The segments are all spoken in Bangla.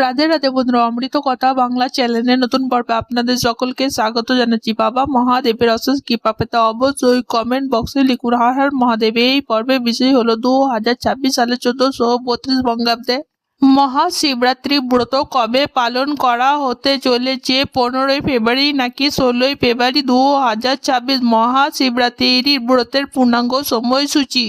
রাধে রাধে বন্ধুরা, অমৃত কথা বাংলা চ্যানেলের নতুন পর্বে আপনাদের সকলকে স্বাগত জানাচ্ছি। বাবা মহাদেবের অশেষ কৃপা পেতে অবশ্যই কমেন্ট বক্সে লিখুন হর হর মহাদেব। এই পর্বের বিষয় হলো 2026 সালে 1432 বঙ্গাব্দে মহাশিবরাত্রি ব্রত কবে পালন করা হতে চলেছে। 15ই ফেব্রুয়ারি নাকি 16ই ফেব্রুয়ারি 2026 মহাশিবরাত্রির ব্রতের পূর্ণাঙ্গ সময়সূচি।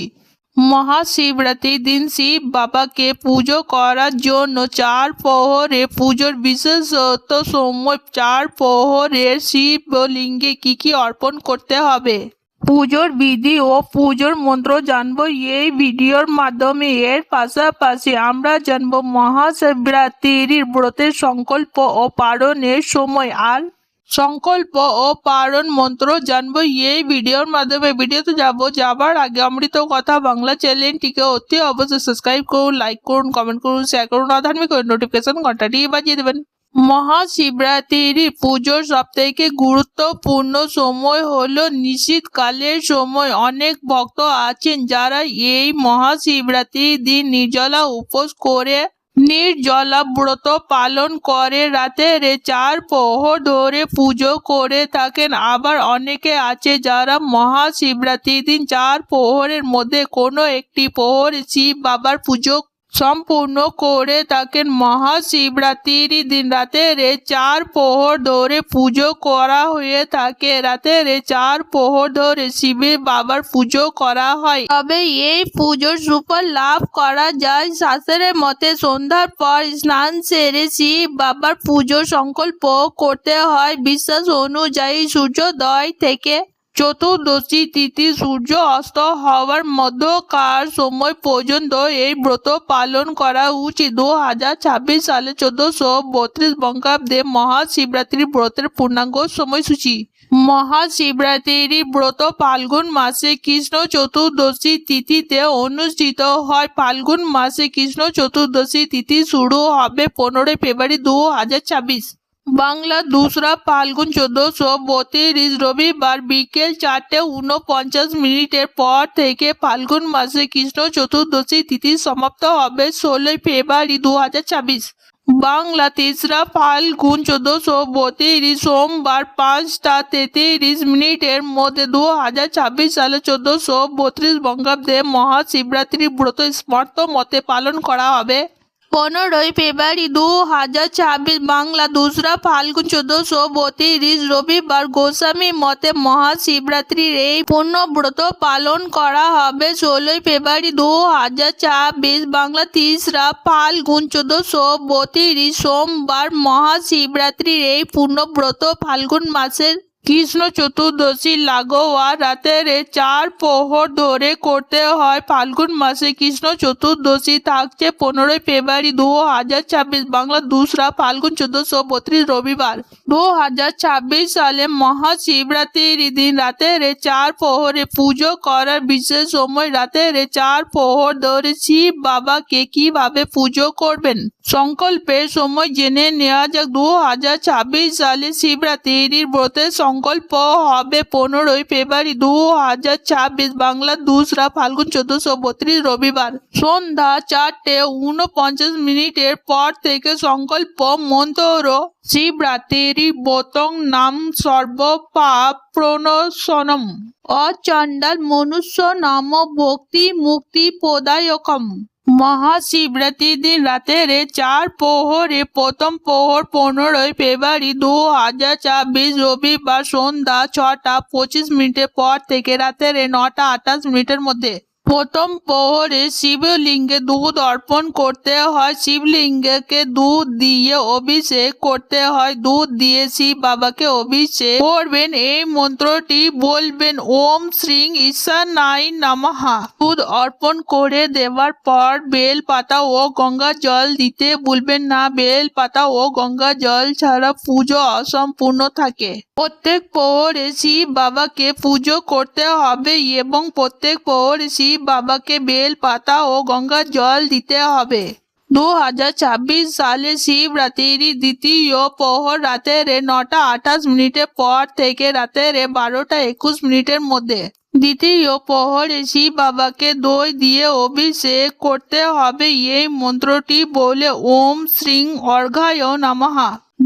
মহাশিবরাত্রির দিন শিব বাবাকে পুজো করার জন্য 4 প্রহরে পুজোর বিশেষত সময় 4 প্রহরের শিবলিঙ্গে কি অর্পণ করতে হবে, পুজোর বিধি ও পুজোর মন্ত্র জানবো এই ভিডিওর মাধ্যমে। এর পাশাপাশি আমরা জানবো মহাশিবরাত্রির ব্রতের সংকল্প ও পালনের সময় আর সংকল্প ও পালন মন্ত্র জানবো এই ভিডিওর মাধ্যমে। ভিডিওতে যাবার আগে অমৃত কথা বাংলা চ্যানেলটিকে অতি অবশ্যই সাবস্ক্রাইব করুন, লাইক করুন, কমেন্ট করুন, শেয়ার করুন, আধার্মিক নোটিফিকেশন ঘন্টাটি বাজিয়ে দেবেন। মহাশিবরাত্রির পুজোর সবথেকে গুরুত্বপূর্ণ সময় হলো নিশীথকালের সময়। অনেক ভক্ত আছেন যারা এই মহাশিবরাত্রির দিন নির্জলা উপোস করে নির্জলা ব্রত পালন করে রাতের 4 প্রহর ধরে পুজো করে থাকেন। আবার অনেকে আছে যারা মহাশিবরাত্রির দিন 4 প্রহরের মধ্যে কোনো একটি প্রহরে শিব বাবার পুজো সম্পূর্ণ করে থাকেন। মহাশিবরাত্রির দিন রাতের 4 প্রহর ধরে পুজো করা হয়ে থাকে। রাতের 4 প্রহর ধরে শিবের বাবার পুজো করা হয়। তবে এই পুজোর সুফল লাভ করা যায় শাস্ত্রের মতে সন্ধ্যার পর স্নান সেরে শিব বাবার পুজোর সংকল্প করতে হয়। বিশ্বাস অনুযায়ী সূর্যোদয় থেকে চতুর্দশী তিথি সূর্য অস্ত হওয়ার মধ্যকার সময় পর্যন্ত এই ব্রত পালন করা উচিত। 2026 সালে 1432 বঙ্গাব্দে মহাশিবরাত্রি ব্রতের পূর্ণাঙ্গ সময়সূচি। মহাশিবরাত্রির ব্রত ফাল্গুন মাসে কৃষ্ণ চতুর্দশী তিথিতে অনুষ্ঠিত হয়। ফাল্গুন মাসে কৃষ্ণ চতুর্দশী তিথি শুরু হবে 15 ফেব্রুয়ারি 2026। বাংলা 2রা ফাল্গুন 1432 রবিবার বিকেল 4:49 পর থেকে ফাল্গুন মাসে কৃষ্ণ চতুর্দশী তিথি সমাপ্ত হবে 16 ফেব্রুয়ারি 2026। বাংলা 3রা ফাল্গুন 1432 সোমবার 5:33 মধ্যে 2026 সালে 1432 বঙ্গাব্দে মহাশিবরাত্রি ব্রত স্মার্ত মতে পালন করা হবে 15 ফেব্রুয়ারি 2026। বাংলা 2রা ফাল্গুন 1432 রবিবার গোস্বামী মতে মহাশিবরাত্রির এই পূর্ণ ব্রত পালন করা হবে 16 ফেব্রুয়ারি 2026। বাংলা 3রা ফাল্গুন 1432 সোমবার মহাশিবরাত্রির এই পূর্ণ ব্রত ফাল্গুন মাসের কৃষ্ণ চতুর্দশী লাগোয়া রাতের 4 প্রহর ধরে করতে হয়। ফাল্গুন মাসে কৃষ্ণ চতুর্দশী থাকছে 15 ফেব্রুয়ারি 2026। বাংলা 2রা ফাল্গুন 1432 রবিবার। 2026 সালে মহাশিবরাত্রির দিন রাতের 4 প্রহরে পুজো করার বিশেষ সময়। রাতের 4 প্রহর ধরে শিব বাবাকে কিভাবে পুজো করবেন সংকল্পের সময় জেনে নেওয়া যাক। 2026 সালে শিবরাত্রির ব্রতের সংকল্প হবে 15 ফেব্রুয়ারি 2026। বাংলা 2রা ফাল্গুন 1432 রবিবার সন্ধ্যা 4:49 পর থেকে সংকল্প মন্ত্র শিবরাত্রির ব্রতং নাম সর্ব পাপ প্রণশনম অচণ্ডাল মনুষ্য নাম ভক্তি মুক্তি প্রদায়কম। মহাশিবরাত্রির দিন রাতের 4 প্রহরে প্রথম প্রহর 15 ফেব্রুয়ারি 2026 রবিবার সন্ধ্যা 6:25 পর থেকে রাতের 9:28 মধ্যে। প্রথম প্রহরে শিবলিঙ্গে দুধ অর্পণ করতে হয়। শিবলিঙ্গকে দুধ দিয়ে অভিষেক করতে হয়। দুধ দিয়ে শিব বাবাকে অভিষেক করবেন। এই মন্ত্রটি বলবেন ওম শ্রী ঈশানায় নমঃ। দুধ অর্পণ করে দেওয়ার পর বেল পাতা ও গঙ্গা জল দিতে ভুলবেন না। বেল পাতা ও গঙ্গা জল ছাড়া পুজো অসম্পূর্ণ থাকে। প্রত্যেক প্রহরে শিব বাবাকে পুজো করতে হবে এবং প্রত্যেক প্রহরে শিব বাবাকে বেল পাতা ও গঙ্গা জল দিতে হবে। 2026 সালে শিবরাত্রির দ্বিতীয় প্রহর রাতের 9:28 পর থেকে রাতের 12:21 মধ্যে। দ্বিতীয় প্রহরে শিব বাবাকে দই দিয়ে অভিষেক করতে হবে। এই মন্ত্রটি বলে ওম শ্রীং অর্ঘায় নমঃ।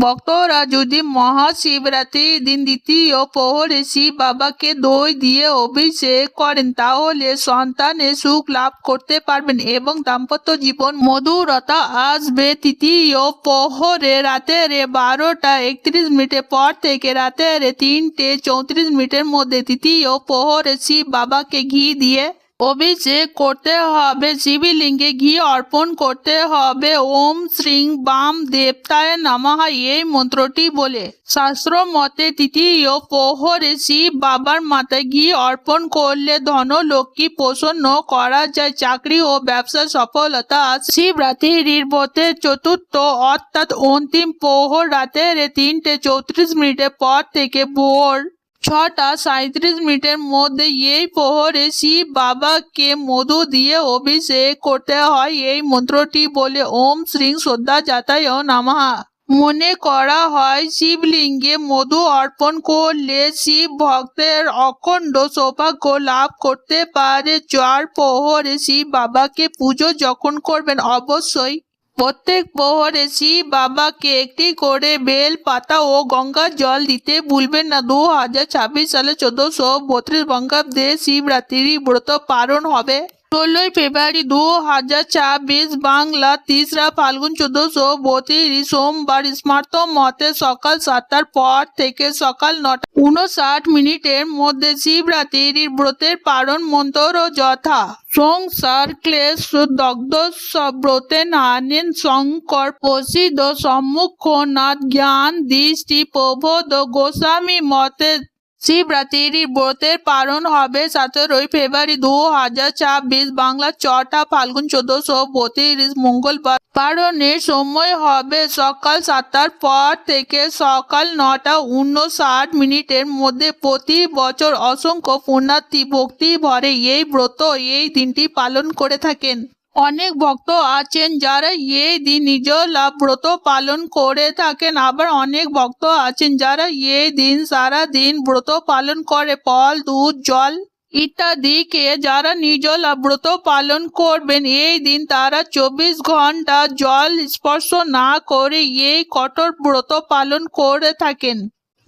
ভক্তরা যদি মহাশিবরাত্রির দিন দ্বিতীয় প্রহরে শিব বাবাকে দই দিয়ে অভিষেক করেন তাহলে সন্তানের সুখ লাভ করতে পারবেন এবং দাম্পত্য জীবন মধুরতা আসবে। তৃতীয় প্রহরে রাতের 12:31 পর থেকে রাতের 3:34 মধ্যে তৃতীয় প্রহরে শিব বাবাকে ঘি দিয়ে অভিষেক করতে হবে। শিবলিঙ্গে ঘি অর্পণ করতে হবে ওম শ্রীং বাম দেবতায় নমঃ এই মন্ত্রটি বলে। শাস্ত্র মতে তৃতীয় প্রহরে শিব বাবার মাথায় ঘি অর্পণ করলে ধনলক্ষ্মী প্রসন্ন করা যায়, চাকরি ও ব্যবসা সফলতা আসে। শিবরাত্রির ব্রতের চতুর্থ অর্থাৎ অন্তিম প্রহর রাতের 3:34 পর থেকে ভোর 6:37 মধ্যে এই প্রহরে শিব বাবাকে মধু দিয়ে অভিষেক করতে হয়। এই মন্ত্রটি বলে ওম শ্রীং শ্রদ্ধা জাতায় নমঃ। মনে করা হয় শিবলিঙ্গে মধু অর্পণ করলে শিব ভক্তের অখণ্ড সৌভাগ্য লাভ করতে পারে। 4 প্রহরে শিব বাবাকে পুজো যখন করবেন অবশ্যই প্রত্যেক প্রহরে শিব বাবাকে একটি করে বেল পাতা ও গঙ্গা জল দিতে ভুলবেন না। 2026 সালে 1432 বঙ্গাব্দে শিবরাত্রি ব্রত পালন হবে 16 ফেব্রুয়ারি 2026 বাংলা 3রা ফাল্গুন 1432 সোমবার। স্মার্ত মতে সকাল 7টার পর থেকে সকাল 9:59 মধ্যে শিবরাত্রির ব্রতের পালন মন্ত্র যথা সংসার ক্লেশ দগ্ধ ব্রতে নানেন শঙ্কর প্রসিদ্ধ সম্মুখনাথ জ্ঞান দৃষ্টি প্রবোধ গোস্বামী মতে শিবরাত্রির ব্রতের পালন হবে 17 ফেব্রুয়ারি 2026 বাংলা 6টা ফাল্গুন 1432 মঙ্গলবার। পালনের সময় হবে সকাল 7টার পর থেকে সকাল 9:59 মধ্যে। প্রতি বছর অসংখ্য পুণ্যার্থী ভক্তি ভরে এই ব্রত এই দিনটি পালন করে থাকেন। অনেক ভক্ত আছেন যারা এই দিন নির্জলা ব্রত পালন করে থাকেন, আবার অনেক ভক্ত আছেন যারা এই দিন সারা দিন ব্রত পালন করে। ফল দুধ জল ইত্যাদি খেয়ে যারা নির্জলা ব্রত পালন করবেন এই দিন তারা 24 ঘন্টা জল স্পর্শ না করে এই কঠোর ব্রত পালন করে থাকেন।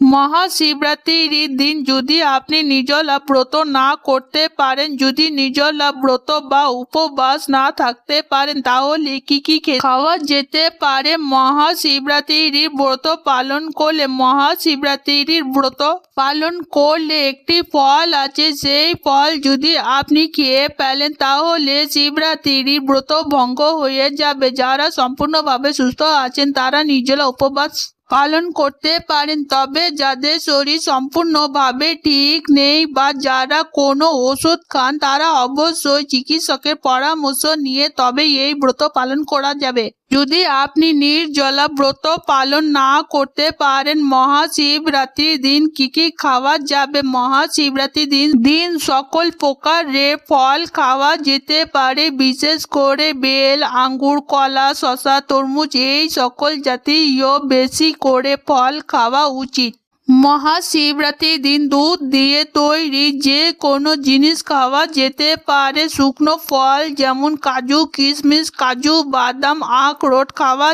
মহাশিবরাত্রির দিন যদি আপনি নির্জলা ব্রত না করতে পারেন, যদি নির্জলা ব্রত বা উপবাস না থাকতে পারেন তাহলে কি কি খাওয়া যেতে পারে? মহাশিবরাত্রির ব্রত পালন করলে মহাশিবরাত্রির ব্রত পালন করলে একটি ফল আছে, সেই ফল যদি আপনি খেয়ে ফেলেন তাহলে শিবরাত্রির ব্রত ভঙ্গ হয়ে যাবে। যারা সম্পূর্ণভাবে সুস্থ আছেন তারা নির্জলা উপবাস পালন করতে পারেন, তবে যাদের শরীর সম্পূর্ণভাবে ঠিক নেই বা যারা কোনো ওষুধ খান তারা অবশ্যই চিকিৎসকের পরামর্শ নিয়ে তবে এই ব্রত পালন করা যাবে। যদি আপনি নির্জলা ব্রত পালন না করতে পারেন মহাশিবরাত্রির দিন কি কি খাওয়া যাবে? মহাশিবরাত্রির দিন সকল প্রকারের ফল খাওয়া যেতে পারে, বিশেষ করে বেল আঙ্গুর কলা শসা তরমুজ এই সকল জাতীয় বেশি করে ফল খাওয়া উচিত। মহাশিবরাত্রির দিন দুধ দিয়ে তৈরি যে কোনো জিনিস খাওয়া যেতে পারে। শুকনো ফল যেমন কাজু কিশমিশ কাজু বাদাম আখরোট খাওয়া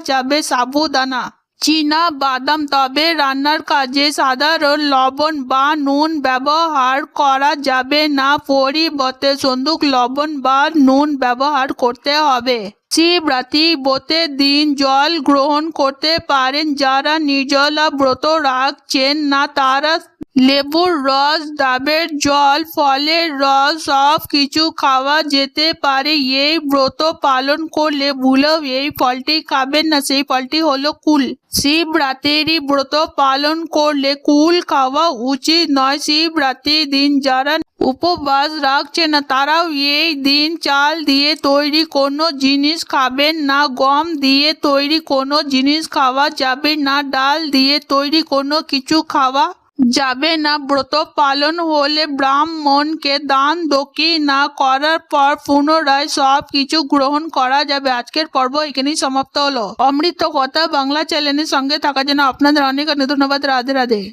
যাবে সাবুদানা চীনা বাদাম, তবে রান্নার কাজে সাধারণ লবণ বা নুন ব্যবহার করা যাবে না, পরিবর্তে সন্দুক লবণ বা নুন ব্যবহার করতে হবে। শিবরাত্রি ব্রতের দিন জল গ্রহণ করতে পারেন। যারা নির্জলা ব্রত রাখছেন না তারা লেবুর রস ডাবের জল ফলের রস সব কিছু খাওয়া যেতে পারে। এই ব্রত পালন করলে ভুলেও এই ফলটি খাবেন না, সেই ফলটি হলো কুল। শিবরাত্রির ব্রত পালন করলে কুল খাওয়া উচিত নয়। শিবরাত্রির দিন যারা উপবাস রাখছে না তারাও এই দিন চাল দিয়ে তৈরি কোনো জিনিস খাবেন না, গম দিয়ে তৈরি কোনো জিনিস খাওয়া যাবে না, ডাল দিয়ে তৈরি কোনো কিছু খাওয়া যাবে না। ব্রত পালন হলে ব্রাহ্মণকে দান দক্ষিণা করার পর পুনরায় সব কিছু গ্রহণ করা যাবে। আজকের পর্ব এখানেই সমাপ্ত হলো। অমৃত কথা বাংলা চ্যানেলের সঙ্গে থাকার জন্য আপনাদের অনেক অনেক ধন্যবাদ। রাধে রাধে।